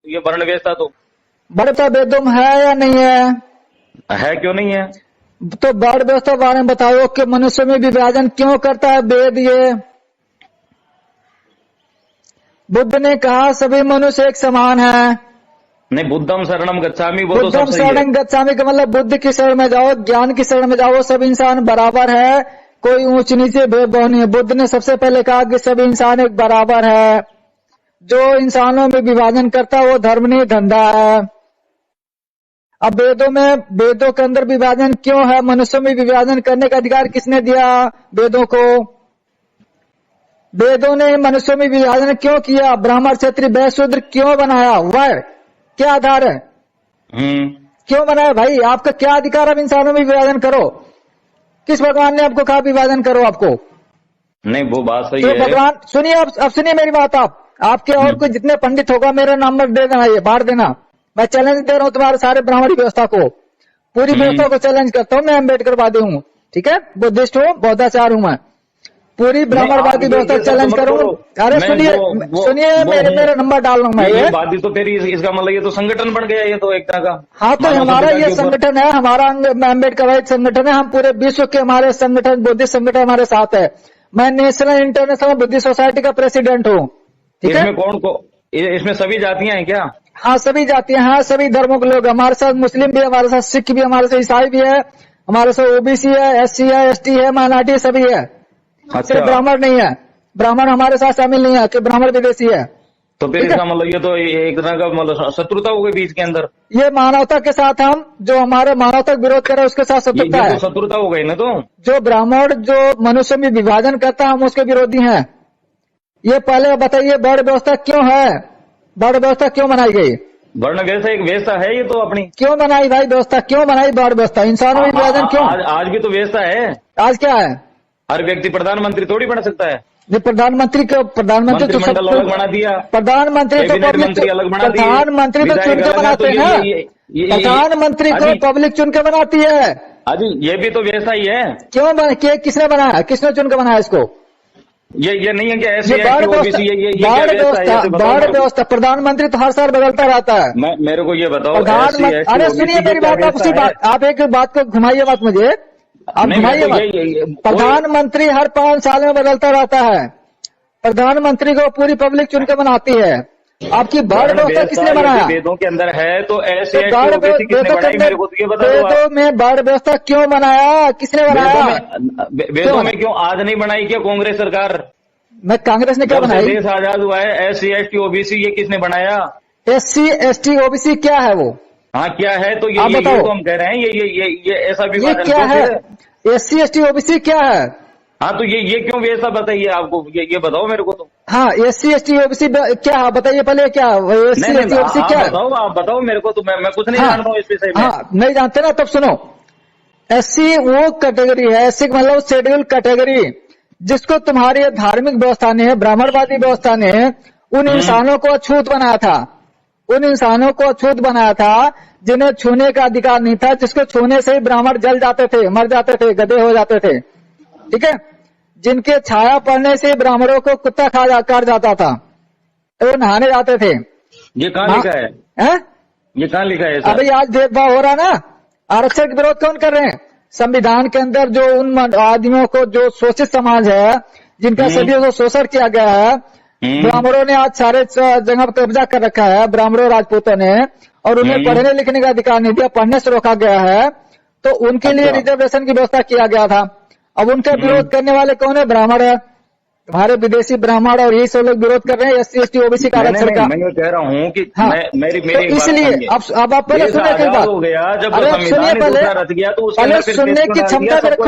ये वर्ण व्यवस्था तो व्यवस्था वेदों में है या नहीं है, क्यों नहीं है? तो वर्ण व्यवस्था के बारे में बताओ कि मनुष्य में विभाजन क्यों करता है वेद? ये बुद्ध ने कहा सभी मनुष्य एक समान है। नहीं, बुद्धम शरणम गच्छामि, वो तो बुद्धम सब सही है। शरणं गच्छामि का मतलब बुद्ध की शरण में जाओ, ज्ञान की शरण में जाओ, सब इंसान बराबर है, कोई ऊंच नीचे भेदभाव नहीं है। बुद्ध ने सबसे पहले कहा कि सभी इंसान एक बराबर है। जो इंसानों में विभाजन करता है वो धर्म नहीं धंधा है। अब वेदों के अंदर विभाजन क्यों है? मनुष्यों में विभाजन करने का अधिकार किसने दिया वेदों को? वेदों ने मनुष्यों में विभाजन क्यों किया? ब्राह्मण क्षत्रिय वैश्य शूद्र क्यों बनाया? वह क्या आधार है? क्यों बनाया भाई? आपका क्या अधिकार? अब इंसानों में विभाजन करो? किस भगवान ने आपको कहा विभाजन करो आपको? नहीं, वो बात सही तो है। भगवान सुनिए, अब सुनिए मेरी बात। आपके और कोई जितने पंडित होगा मेरा नंबर दे देना, ये बांट देना। मैं चैलेंज दे रहा हूँ तुम्हारे सारे ब्राह्मणी व्यवस्था को, पूरी व्यवस्था को चैलेंज करता हूँ। मैं अम्बेडकरवादी हूँ, ठीक है, बुद्धिस्ट हूँ, बौद्धाचार हूँ, मैं पूरी ब्राह्मणवादी व्यवस्था चैलेंज करूंगा। अरे सुनिए मेरा नंबर डाल रहा हूँ मैं। ये वादी तो फिर इसका मतलब ये तो संगठन बन गया, ये तो एक तरह का। हाँ, तो हमारा ये संगठन है, हमारा अम्बेडकरवादी संगठन है। हम पूरे विश्व के हमारे संगठन, बुद्धिस्ट संगठन हमारे साथ है। मैं नेशनल इंटरनेशनल बुद्धिस्ट सोसाइटी का प्रेसिडेंट हूँ, ठीक है। इसमें कौन को? इसमें सभी जातियां हैं क्या? हाँ, सभी जातियां, हाँ सभी धर्मों के लोग हमारे साथ। मुस्लिम भी हमारे साथ, सिख भी हमारे साथ, ईसाई भी है हमारे साथ, ओबीसी है, एससी है, एसटी है, माइनॉरिटी सभी है। सिर्फ ब्राह्मण नहीं है, ब्राह्मण हमारे साथ शामिल नहीं है कि ब्राह्मण विदेशी है। तो फिर इसका मतलब ये तो एक तरह का मतलब शत्रुता हो गई बीच के अंदर। ये मानवता के साथ, हम जो हमारे मानवता का विरोध करे उसके साथ शत्रुता है। तो शत्रुता हो गई ना। तो जो ब्राह्मण जो मनुष्य में विभाजन करता है हम उसके विरोधी हैं। ये पहले बताइए वर्ण व्यवस्था क्यों है? वर्ण व्यवस्था क्यों बनाई गई? वर्ण व्यवस्था एक व्यवस्था है, ये तो अपनी क्यों बनाई भाई व्यवस्था? क्यों बनाई वर्ण व्यवस्था? इंसानों में विभाजन क्यों? आज भी तो व्यवस्था है। आज क्या है? हर व्यक्ति प्रधानमंत्री थोड़ी बन सकता है। ये प्रधानमंत्री तो मंत्रिमंडल अलग बना दिया, प्रधानमंत्री तो मंत्री अलग बना दिए, प्रधानमंत्री तो चुन के बनाते हैं ना। प्रधानमंत्री को पब्लिक चुन के बनाती है। अजी ये भी तो व्यवस्था ही है। क्यों? किसने बनाया? किसने चुन के बनाया इसको? ये नहीं है कि ऐसी बाढ़ व्यवस्था प्रधानमंत्री तो हर साल बदलता रहता है। मेरे को ये बताओ, अरे सुनिए मेरी बात, आप एक बात को घुमाइए मत मुझे, आप घुमाइए मत। प्रधानमंत्री हर 5 साल में बदलता रहता है। प्रधानमंत्री को पूरी पब्लिक चुन के बनाती है। आपकी बाढ़ व्यवस्था किसने बनाया? वेदों के अंदर है तो ऐसे वेदों में बाढ़ व्यवस्था क्यों बनाया? किसने बनाया? वेदों में क्यों आज नहीं बनाई क्या कांग्रेस सरकार? मैं कांग्रेस ने क्या बनाई? देश आजाद हुआ है, SC ST OBC ये किसने बनाया? SC ST OBC क्या है वो? हाँ क्या है? तो ये तो हम कह रहे हैं ये ऐसा भी क्या है? SC ST OBC क्या है? हाँ तो ये क्यों वैसा बताइए आपको, ये बताओ मेरे को तो। हाँ, SC ST OBC क्या है बताइए पहले। क्या SC ST OBC क्या है? आप बताओ मेरे को तो, मैं कुछ नहीं जानता हूँ इस विषय में। हाँ, नहीं जानते ना, तब सुनो। SC वो कैटेगरी है, SC मतलब शेड्यूल कैटेगरी, जिसको तुम्हारी धार्मिक व्यवस्था ने, ब्राह्मणवादी व्यवस्था ने उन इंसानों को अछूत बनाया था। उन इंसानों को अछूत बनाया था जिन्हें छूने का अधिकार नहीं था, जिसको छूने से ही ब्राह्मण जल जाते थे, मर जाते थे, गधे हो जाते थे, ठीक है। जिनके छाया पड़ने से ब्राह्मणों को कुत्ता काट जाता था, वो नहाने जाते थे। ये कहाँ लिखा है? ये कहाँ लिखा है? अभी आज भेदभाव हो रहा है ना। आरक्षण का विरोध कौन कर रहे हैं? संविधान के अंदर जो उन आदमियों को, जो शोषित समाज है, जिनका सदियों को शोषण किया गया है, ब्राह्मणों ने आज सारे जगह पर कब्जा कर रखा है, ब्राह्मणों राजपूतों ने, और उन्हें पढ़ने लिखने का अधिकार नहीं दिया, पढ़ने से रोका गया है। तो उनके लिए रिजर्वेशन की व्यवस्था किया गया था। अब उनका विरोध करने वाले कौन है? ब्राह्मण है, तुम्हारे विदेशी ब्राह्मण, और यही सब लोग विरोध कर रहे हैं SC ST OBC का आरक्षण का। मैं कह रहा हूँ कि मेरी तो इसलिए अब आप पहले सुनिए फिर बात। अरे सुनिए पहले सुनने की क्षमता रखो।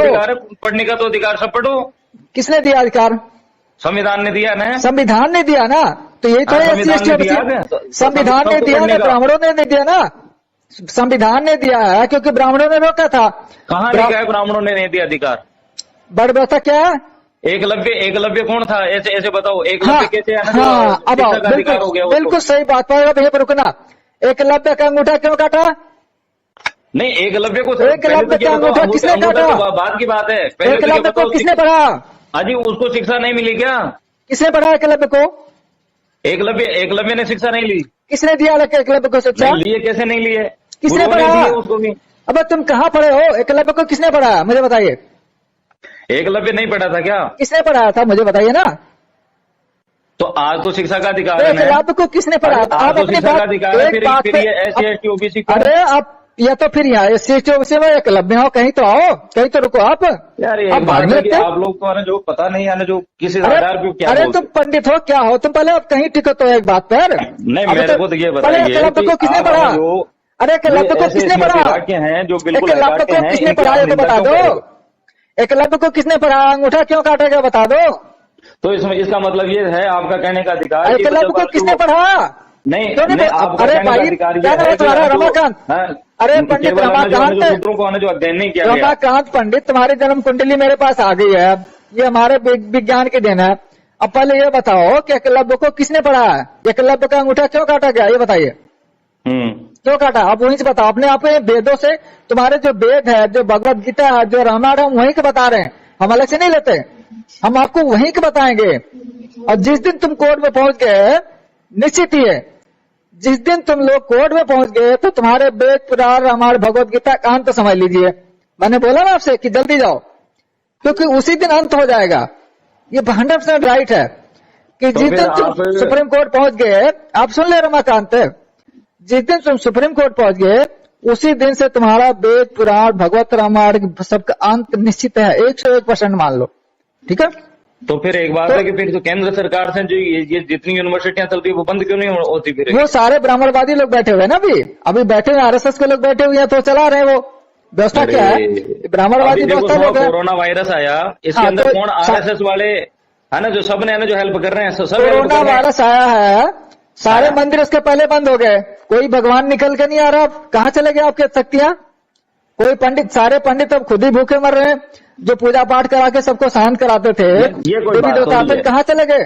पढ़ने का तो अधिकार सब पढ़ो। किसने दिया अधिकार? संविधान ने दिया ना। संविधान ने दिया ना, तो यही तो SC ST OBC संविधान ने दिया ना, ब्राह्मणों ने नहीं दिया ना। संविधान ने दिया है क्योंकि ब्राह्मणों ने रोका था। कहाँ लिखा है ब्राह्मणों ने नहीं दिया अधिकार? बड़ व्यवस्था क्या है? एकलव्य कौन था? ऐसे बताओ, एकलव्य कैसे? अब बिल्कुल सही बात पर भैया पर रुकना। एकलव्य का अंगूठा क्यों काटा? नहीं, एकलव्य को एकलव्य का अंगूठा किसने काटा? बात की बात है। एकलव्य को किसने पढ़ा? अजी उसको शिक्षा नहीं मिली क्या? किसने पढ़ा एकलव्य को? एकलव्य ने शिक्षा नहीं ली। किसने दिया एकलव्य को शिक्षा? नहीं लिए, कैसे नहीं लिए? किसने गुरुओं ने पढ़ाया दिए उसको भी। अब तुम कहाँ पढ़े हो? एकलव्य को किसने पढ़ाया मुझे बताइए? एकलव्य नहीं पढ़ा था क्या? किसने पढ़ाया था मुझे बताइए ना। तो आज तो शिक्षा का अधिकार तो है। एकलव्य को किसने पढ़ाया? आज आप तो अपनी शिक्षा का अधिकार है, एक बात फिर पे ये SC ST OBC को। अरे आप या तो फिर यहाँ SC OBC में एकलव्य हो, कहीं तो आओ, कहीं तो रुको आप। यार ये आप बात भाग है कि लेते? आप लोग तो है ना जो पता नहीं है ना जो किसी आधार पे क्या अरे बोलते तुम पंडित हो क्या हो? तुम पहले आप कहीं टिको तो एक बात पर। नहीं, अब मेरे को तो ये पहले बताइए एकलव्य को कि किसने आप पढ़ा? जो अरे एकलव्य को ऐसे किसने स्मृति पढ़ा? वाक्य हैं जो बिल्कुल एकलव्य हकाके को हैं, किसने इनकी पढ़ाया आप तो निंदा बता क्यों दो। करोगे? एकलव्य को किसने पढ़ाया? अंगूठा क्यों काटेगा बता दो। तो इसमें इसका मतलब ये है आपका कहने का अधिकार कि एकलव्य को किसने पढ़ा? नहीं क्यों नहीं नहीं, पढ़ा? आपका अरे कहने का भाई अधिकार ये क्या नाम है है कि तुम्हारा? जो- रमाकांत। हाँ, अरे पंडित केवल है ना जो रमाकांत, सूत्रों को है ना जो अध्ययन नहीं किया गया। रमाकांत पंडित तुम्हारी जन्म कुंडली मेरे पास आ गई है, ये हमारे विज्ञान की देन है। अब पहले ये बताओ कि एकलव्य को किसने पढ़ाया? एकलव्य का अंगूठा क्यों काटा गया ये बताइए। क्यों काटा? आप वहीं से बताओ। अपने आप वेदों से, तुम्हारे जो वेद है, जो भगवत गीता है, जो रामायण, हम वहीं के बता रहे हैं, हम अलग से नहीं लेते, हम आपको वहीं के बताएंगे। और जिस दिन तुम कोर्ट में पहुंच गए, निश्चित ही है, जिस दिन तुम लोग कोर्ट में पहुंच गए तो तुम्हारे वेद पुराण रामायण भगवत गीता का अंत समझ लीजिए। मैंने बोला ना आपसे कि जल्दी जाओ, क्योंकि उसी दिन अंत हो जाएगा। ये 100% राइट है कि तो जिस दिन तुम आप- सुप्रीम कोर्ट पहुंच गए, आप सुन ले रमाकांत, जिस दिन तुम सुप्रीम कोर्ट पहुंच गए उसी दिन से तुम्हारा वेद पुराण भगवत रामायण सबका अंत निश्चित है, 101% मान लो। ठीक है? तो फिर एक बात है कि फिर तो केंद्र सरकार से जो ये जितनी यूनिवर्सिटियां चलती है वो बंद क्यों नहीं होती फिर? वो सारे ब्राह्मणवादी लोग बैठे हुए हैं ना, अभी बैठे हुए RSS के लोग बैठे हुए हैं, तो चला रहे हैं वो। व्यवस्था क्या है? ब्राह्मणवादी अभी देखो व्यवस्था लोग हैं। कोरोना वायरस आया, इसके हाँ, अंदर तो कौन RSS वाले है ना जो सब ने है ना जो हेल्प कर रहे हैं, सब help कोरोना कर रहे हैं। वायरस आया है, सारे मंदिर उसके पहले बंद हो गए, कोई भगवान निकल के नहीं आ रहा। कहाँ चले गए आपके शक्तियां? कोई पंडित, सारे पंडित अब खुद ही भूखे मर रहे हैं। जो पूजा पाठ करा के सबको शांत कराते थे ये कोई देवी बात देवता, थोड़ी है। कहाँ चले गए?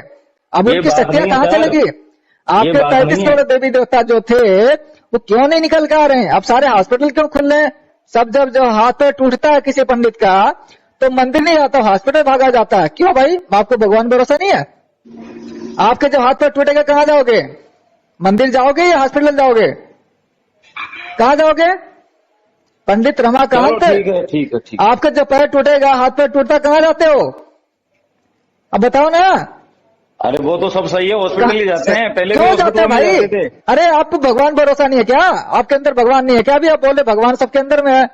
अब ये उनकी बात शक्तियां नहीं है कहाँ सर। चलेगी? आपके बात 35 नहीं है। करोड़ देवी देवता जो थे वो क्यों नहीं निकल के आ रहे हैं? अब सारे हॉस्पिटल क्यों खुल रहे हैं? सब जब जो हाथ पैर टूटता है किसी पंडित का तो मंदिर नहीं जाता, हॉस्पिटल भागा जाता है। क्यों भाई? आपको भगवान भरोसा नहीं है? आपके जब हाथ पैर टूटेगा कहाँ जाओगे? मंदिर जाओगे या हॉस्पिटल जाओगे? कहाँ जाओगे? पंडित रमाकांत, ठीक है ठीक है ठीक है। आपका जब पैर टूटेगा, हाथ पैर टूटता, कहाँ जाते हो? अब बताओ ना। अरे वो तो सब सही है, हॉस्पिटल ही जाते हैं, पहले भी क्यों जाते हैं हॉस्पिटल में भाई? जाते थे। अरे आपको भगवान भरोसा नहीं है क्या? आपके अंदर भगवान नहीं है क्या? अभी आप बोले भगवान सबके अंदर में है।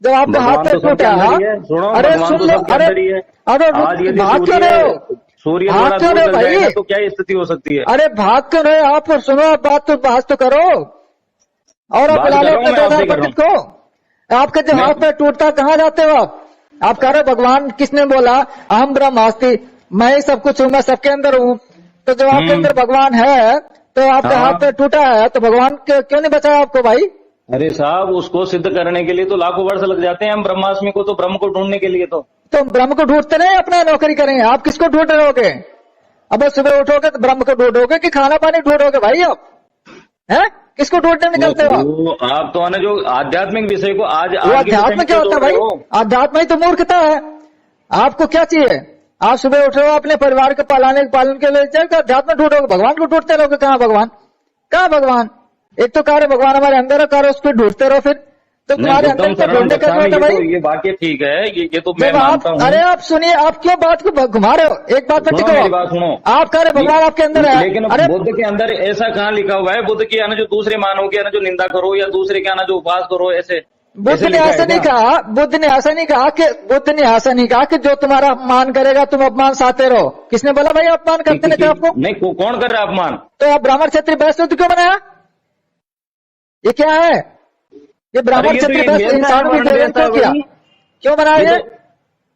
जब आपका हाथ भगवान पैर तो सबके टूटा, अंदर ही है। सुनो, अरे भगवान सुन तो लो, सबके अरे अंदर ही है। अरे आज यदि भाग क्यों रहे हो? सूर्य भाग थोड़ा क्यों दूर रहे हो चल भाई? जाएगा तो क्या स्थिति हो सकती है? अरे भाग क्यों रहे हो आप? सुनो, आप बात तो करो। और आप बात बुला लो कर रहा हूं अपने मैं, 2000 आपसे कर रहा पंडित को। आपका जब मैं- हाथ पैर टूटता कहाँ जाते हो आप कह रहे भगवान किसने बोला? अहम ब्रह्मास्मि, मैं ही सब कुछ हूँ, मैं सबके अंदर हूँ। तो जब आपके अंदर भगवान है तो आपका हाँ। हाथ पैर टूटा है तो भगवान क्यों नहीं बचाया आपको भाई? अरे साहब उसको सिद्ध करने के लिए तो लाखों वर्ष लग जाते हैं हम ब्रह्मास्मि को, तो ब्रह्म को ढूंढने के लिए तो ब्रह्म को ढूंढते नहीं, अपना नौकरी करेंगे। आप किसको ढूंढ रहोगे? अब सुबह उठोगे तो ब्रह्म को ढूंढोगे कि खाना पानी ढूंढोगे भाई? आप हैं किसको ढूंढने निकलते हो? वो आप तो है ना जो आध्यात्मिक विषय को आज वो अध्यात्म क्या होता है भाई? अध्यात्म ही तो मूर्खता है। आपको क्या चाहिए? आप सुबह उठ रहे हो अपने परिवार के पालन के लिए, अध्यात्म ढूंढोगे, भगवान को ढूंढते रहोगे। कहाँ भगवान? कहाँ भगवान? एक तो कार्य भगवान हमारे अंदर है, कार्य उसको ढूंढते रहो। फिर तो तुम्हारे अंदर से ढूंढने का जरूरत है भाई। ये वाक्य ठीक है, ये तो मैं जब आप, मानता हूँ। अरे आप सुनिए, आप क्यों बात को घुमा रहे हो? एक बात पे सुनो, टिको। मेरी बात सुनो। आप कह रहे भगवान आपके अंदर है, लेकिन अरे बुद्ध के अंदर ऐसा कहाँ लिखा हुआ है? बुद्ध की है ना जो दूसरे मानो की है ना जो निंदा करो, या दूसरे के है ना जो उपवास करो, ऐसे बुद्ध ने ऐसा नहीं कहा। बुद्ध ने ऐसा नहीं कहा कि जो तुम्हारा अपमान करेगा तुम अपमान सहते रहो। किसने बोला भाई अपमान करते नहीं आपको? नहीं, कौन कर रहा है अपमान? तो आप ब्राह्मण क्षत्रिय वैश्य क्यों बनाया? ये क्या है? ये ब्राह्मण क्षत्रिय वैश्य इंसान भी क्यों किया? क्यों बनाया?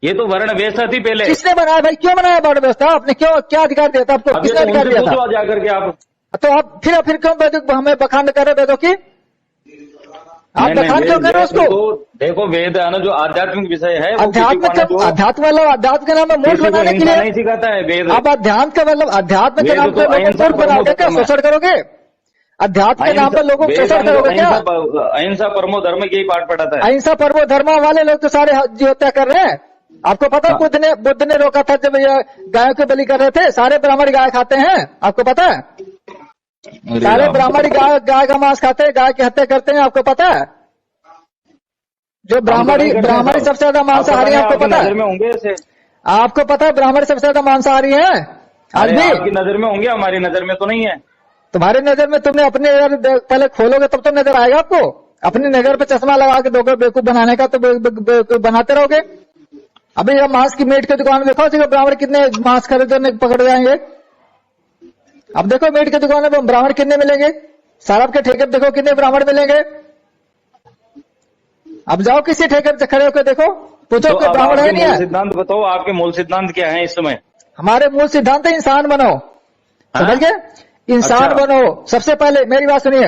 ये तो वर्ण व्यवस्था थी पहले। किसने बनाया भाई? क्यों बनाया वर्ण व्यवस्था? आपने क्यों, क्या अधिकार दिया था आपको? किसने अधिकार दिया था? जाकर के आप तो आप फिर क्यों वेदों हमें बखान कर रहे वेदों की? आप बखान क्यों कर रहे हो उसको? देखो वेद है ना जो आध्यात्मिक विषय है, अध्यात्म मतलब अध्यात्म के नाम में मूर्ख बनाने के लिए नहीं सिखाता है वेद। आप अध्यात्म का मतलब अध्यात्म के नाम पर लोगों को मूर्ख बनाओगे क्या? शोषण करोगे? अध्यात्म के नाम पर लोगों को शोषण करोगे क्या? अहिंसा परमो धर्म यही पाठ पढ़ाता है। अहिंसा परमो धर्म वाले लोग तो सारे हत्या कर रहे हैं। आपको पता है बुद्ध ने रोका था जब ये गायों के बलि कर रहे थे? सारे ब्राह्मण गाय खाते हैं, आपको पता है? अरे सारे राम। ब्राह्मण ही गाय का मांस खाते हैं, गाय की हत्या करते हैं, आपको पता है? जो ब्राह्मण ही सबसे ज्यादा मांसाहारी है, आपको पता नजर है? में होंगे ऐसे? आपको पता है ब्राह्मण सबसे ज्यादा मांसाहारी है आज अरे भी? आपकी नजर में होंगे, हमारी नजर में तो नहीं है। तुम्हारी नजर में, तुमने अपनी नजर पहले खोलोगे तब तो नजर आएगा आपको। अपनी नजर पे चश्मा लगा के दोगे बेवकूफ बनाने का, तो बेवकूफ बनाते रहोगे। अभी जब मांस की मीट की दुकान में देखो, ब्राह्मण कितने मांस खरीदने पकड़ जाएंगे। अब देखो मीट की दुकान में ब्राह्मण कितने मिलेंगे, शराब के ठेके पे देखो कितने ब्राह्मण मिलेंगे। अब जाओ किसी ठेके पे खड़े होकर देखो, पूछो तो कि अब ब्राह्मण है आपके नहीं मूल है। सिद्धांत बताओ, आपके मूल सिद्धांत क्या है इस समय? हमारे मूल सिद्धांत है इंसान बनो, समझ गए? इंसान अच्छा। बनो। सबसे पहले मेरी बात सुनिए,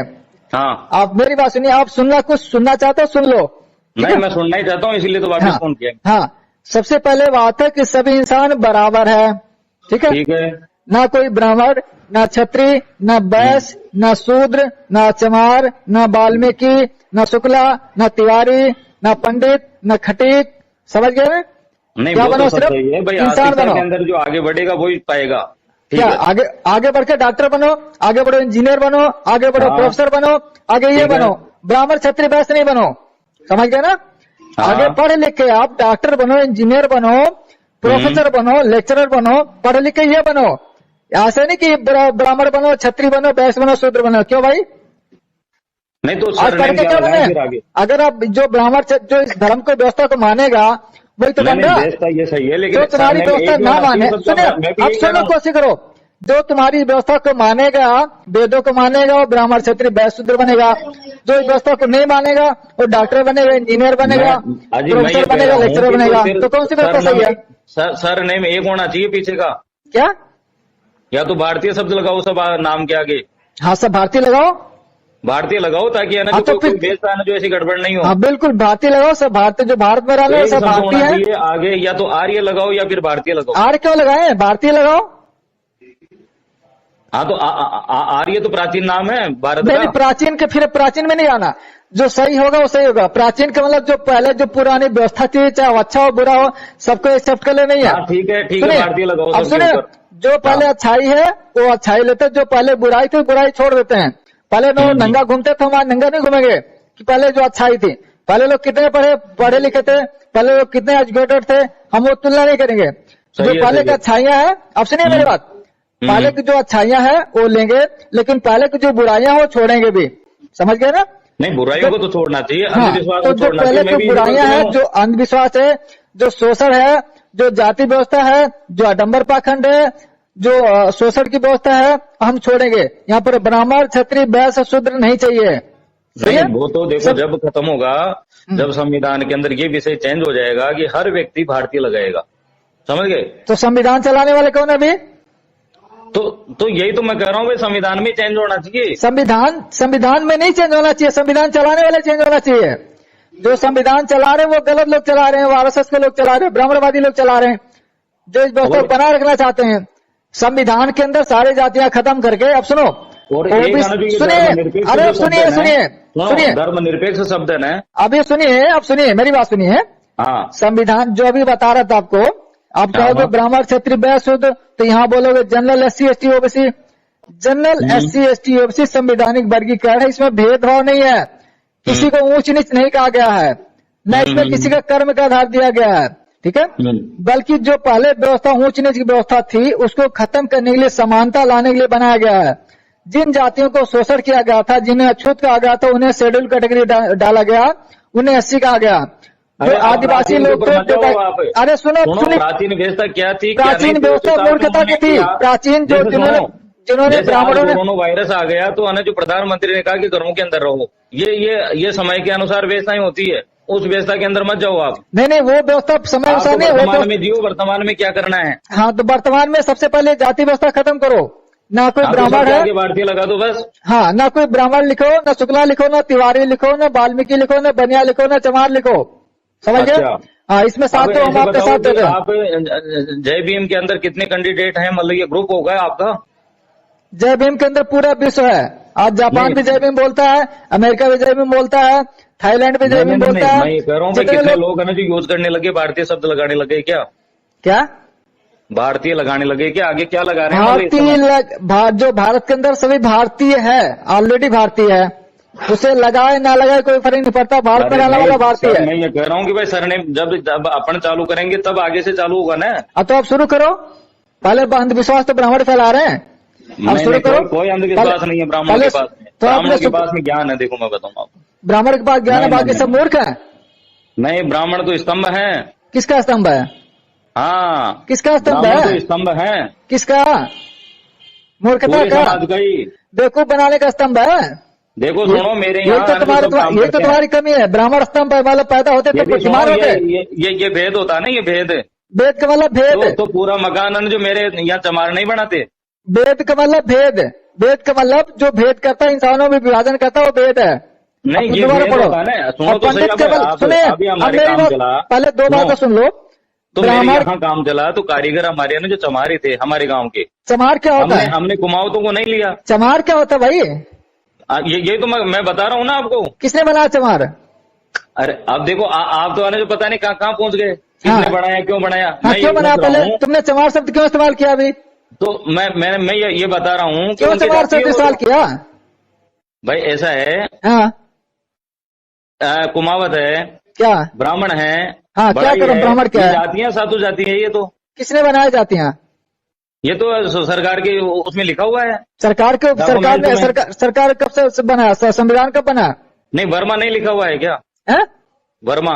हाँ। आप मेरी बात सुनिए, आप कुछ सुनना चाहते हो सुन लो, ठीक नहीं, है? मैं सुनना ही चाहता हूँ, इसीलिए तो वापस हाँ फोन किया। हाँ, सबसे पहले बात है कि सभी इंसान बराबर है, ठीक है? ठीक है। ना कोई ब्राह्मण, ना क्षत्रिय, ना वैश्य, ना शूद्र, ना चमार, ना वाल्मीकि, ना शुक्ला, ना तिवारी, ना पंडित, ना खटीक, समझ गए ना? नहीं, क्या वो बनो? तो सब सिर्फ सही है भाई, इंसान आर्थिकता बनो। के अंदर जो आगे बढ़ेगा वही पाएगा। ठीक क्या है। आगे आगे बढ़ के डॉक्टर बनो, आगे बढ़ो इंजीनियर बनो, आगे बढ़ो हाँ। प्रोफेसर बनो, आगे ये ठीक है। बनो। ब्राह्मण क्षत्रिय वैश्य नहीं बनो, समझ गए ना? हाँ। आगे पढ़ लिख के आप डॉक्टर बनो, इंजीनियर बनो, प्रोफेसर बनो, लेक्चरर बनो, पढ़ लिख के ये बनो। ऐसे नहीं कि ब्राह्मण बनो, क्षत्रिय बनो, वैश्य बनो, शूद्र बनो। क्यों भाई? नहीं तो आज सर पढ़ के क्या लगाए बने? फिर आगे? अगर आप जो ब्राह्मण जो इस धर्म को व्यवस्था को मानेगा वही तो नहीं बन रहा। नहीं, व्यवस्था ये सही है, लेकिन जो तुम्हारी व्यवस्था ना माने, सुनिए मैं भी अब यही कह रहा सुनो, हूँ। कोशिश करो। जो तुम्हारी व्यवस्था को मानेगा, वेदों को मानेगा, वो ब्राह्मण क्षत्रिय वैश्य शूद्र बनेगा। जो इस व्यवस्था को नहीं मानेगा वो डॉक्टर बनेगा, इंजीनियर बनेगा, अजी मैं ये प्रोफेसर कह बनेगा, रहा हूँ लेक्चरर कि बनेगा। फिर तो कौन सी व्यवस्था सही है? सर नेम एक होना चाहिए पीछे का, क्या? या तो भारतीय शब्द लगाओ सब नाम के आगे। हाँ, सब भारतीय लगाओ। भारतीय लगाओ, ताकि है ना हाँ, जो तो कोई फिर देश है ना जो ऐसी गड़बड़ नहीं हो। हाँ बिल्कुल भारतीय लगाओ, सब भारतीय, जो भारत में रहने एक सब शब्द भारतीय होना है। चाहिए आगे, या तो आर्य लगाओ या फिर भारतीय लगाओ। आर क्यों लगाए? भारतीय लगाओ। हाँ तो आर्य तो प्राचीन नाम है भारत नहीं, का। प्राचीन के फिर प्राचीन में नहीं आना। जो सही होगा वो सही होगा। प्राचीन का मतलब जो पहले जो पुरानी व्यवस्था थी, चाहे वो अच्छा हो बुरा हो, सबको एक्सेप्ट कर ले नहीं है। हाँ ठीक है, ठीक है, सुनिए, भारतीय लगाओ अब सबके सुनिए, ऊपर। जो पहले अच्छाई है वो अच्छाई लेते हैं, जो पहले बुराई थी बुराई छोड़ देते हैं। पहले लोग नंगा घूमते थे, हम आज नंगा नहीं घूमेंगे। कि पहले जो अच्छाई थी, पहले लोग कितने पढ़े लिखे थे, पहले लोग कितने एजुकेटेड थे, हम वो तुलना नहीं करेंगे। जो सही है, पहले सही की है। अच्छाइयां है, अब सुनिए मेरी बात, पहले की जो अच्छाइयां है वो लेंगे, लेकिन पहले की जो बुराइयां वो छोड़ेंगे भी, समझ गए ना? नहीं, बुराइयों को तो छोड़ना चाहिए, हाँ, अंधविश्वास तो को जो छोड़ना पहले चाहिए। मैं जो भी इसी बुराइयां बात हैं, में जो अंधविश्वास है, जो शोषण है, जो जाति व्यवस्था है, जो आडंबर पाखंड है, जो शोषण की व्यवस्था है, हम छोड़ेंगे। यहाँ पर ब्राह्मण क्षत्रिय वैश्य शूद्र नहीं चाहिए। सही है? नहीं, वो तो देखो जब खत्म होगा, जब संविधान के अंदर ये विषय चेंज हो जाएगा कि हर व्यक्ति भारतीय लगाएगा, समझ गए? तो संविधान चलाने वाले कौन है अभी? तो यही तो मैं कह रहा हूँ भाई, संविधान में चेंज होना चाहिए। संविधान में नहीं चेंज होना चाहिए, संविधान चलाने वाले चेंज होना चाहिए। जो संविधान चला रहे हैं वो गलत लोग चला रहे हैं, वो आरएसएस के लोग चला रहे हैं, ब्राह्मणवादी लोग चला रहे हैं, जो इस व्यवस्था को बनाए रखना चाहते हैं। संविधान के अंदर सारी जातियां खत्म करके, अब सुनो, और एक आना जो ये सुनिए, धर्मनिरपेक्ष अरे जो शब्द सुनिए है ना, सुनिए, धर्मनिरपेक्ष शब्द है ना। अभी सुनिए, अब सुनिए मेरी बात सुनिए। हाँ संविधान जो अभी बता रहा था आपको, आप कहोगे हाँ। ब्राह्मण क्षत्रिय वैश्य शूद्र, तो यहाँ बोलोगे general SC ST OBC। General SC ST OBC संवैधानिक वर्गीकरण है, इसमें भेदभाव नहीं है, किसी को ऊंच नीच नहीं कहा गया है, न इसमें किसी का कर्म का आधार दिया गया है, ठीक है? बल्कि जो पहले व्यवस्था ऊंच नीच की व्यवस्था थी उसको खत्म करने के लिए, समानता लाने के लिए बनाया गया है। जिन जातियों को शोषण किया गया था, जिन्हें अछूत कहा गया था, उन्हें शेड्यूल कैटेगरी डाला गया, उन्हें SC कहा गया। जो आदिवासी लोग थे, अरे सुनो, प्राचीन व्यवस्था क्या थी? प्राचीन व्यवस्था मूर्खता की थी। प्राचीन जो जिन्होंने ब्राह्मणों ने, कोरोना वायरस आ गया तो जो प्रधानमंत्री ने कहा कि घरों के अंदर रहो, ये समय के अनुसार व्यवस्थाएं होती है, उस व्यवस्था के अंदर मत जाओ आप। नहीं, वो व्यवस्था समय अनुसार नहीं, वर्तमान में जियो, वर्तमान में क्या करना है। हाँ, तो वर्तमान में सबसे पहले जाति व्यवस्था खत्म करो। ना कोई ब्राह्मण है, भारतीय लगा दो बस। हाँ, ना कोई ब्राह्मण लिखो, ना शुक्ला लिखो, ना तिवारी लिखो, ना वाल्मीकि लिखो, ना बनिया लिखो, ना चमार लिखो, समझ गए? हाँ, इसमें साथ तो हम आपके साथ दे रहे हैं। आप जय भीम के अंदर कितने कैंडिडेट हैं, मतलब ये ग्रुप होगा आपका? जय भीम के अंदर पूरा विश्व है। आज जापान भी जय भीम बोलता है, अमेरिका भी जय भीम बोलता है, थाईलैंड भी जय भीम बोलता है। मैं ये कह रहा हूँ कितने लोग है ना जो यूज करने लगे, भारतीय शब्द लगाने लगे। क्या भारतीय लगाने लगे क्या? आगे क्या लगा रहे हैं? जो भारत के अंदर सभी भारतीय है, ऑलरेडी भारतीय है, उसे लगाए ना लगाए कोई फर्क नहीं पड़ता, भारत में रहने वाला भारतीय है। मैं ये कह रहा हूँ कि भाई सर ने जब अपन चालू करेंगे तब आगे से चालू होगा ना। अब तो आप शुरू करो, पहले अंधविश्वास तो ब्राह्मण फैला रहे हैं, अब शुरू करो। कोई अंधविश्वास नहीं है ब्राह्मण के पास में, तो ब्राह्मण के पास में ज्ञान है। देखो मैं बताऊंगा आपको, ब्राह्मण के पास ज्ञान है, बाकी सब मूर्ख है। नहीं, ब्राह्मण तो स्तंभ है। किसका स्तंभ है? हाँ, किसका स्तंभ है? तो स्तंभ है। किसका? मूर्खता का, बेवकूफ बनाने का स्तंभ है। देखो सुनो, मेरे ये तो तुम्हारी कमी है। ब्राह्मण स्तंभ है, मतलब पैदा होते तो बीमार होते। ये भेद होता है ना, ये भेद। वेद का मतलब भेद तो पूरा मकान जो मेरे यहाँ चमार नहीं बनाते। वेद का मतलब भेद, वेद का मतलब जो भेद करता है, इंसानों में विभाजन करता है, वो वेद है। नहीं, ये भेद होता है ना। सुनो तो सही, सुने पहले दो बातें सुन लो। तो मेरे यहाँ काम चला तो कारीगर हमारे यहाँ जो चमारी थे हमारे गांव के। चमार क्या होता है? हमने कुमावतों को नहीं लिया। चमार क्या होता है भाई? ये तो मैं बता रहा हूँ ना आपको। किसने बनाया चमार? अरे अब देखो, आप तो आने जो पता नहीं कहाँ पहुंच गए। किसने बनाया, क्यों बनाया? क्यों बनाया? पहले तुमने चमार शब्द क्यों इस्तेमाल किया अभी? तो मैं ये बता रहा हूँ क्यों चमार शब्द इस्तेमाल किया भाई? ऐसा है, हाँ, कुमावत है, क्या ब्राह्मण है। हाँ, क्या करो? ब्राह्मण क्या है? जातियां सातों जाती है। ये तो किसने बनाया जातियां? ये तो सरकार के उसमें लिखा हुआ है। सरकार कब से बना? संविधान कब बना? नहीं, वर्मा नहीं लिखा हुआ है क्या? है वर्मा?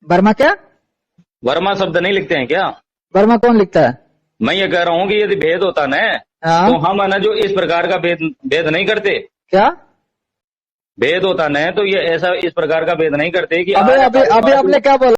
वर्मा क्या? वर्मा शब्द नहीं लिखते हैं क्या? वर्मा कौन लिखता है? मैं ये कह रहा हूँ कि यदि भेद होता ना, तो हम है ना जो इस प्रकार का भेद नहीं करते। क्या भेद होता ना, तो ये ऐसा इस प्रकार का भेद नहीं करते कि अभी आपने क्या बोला?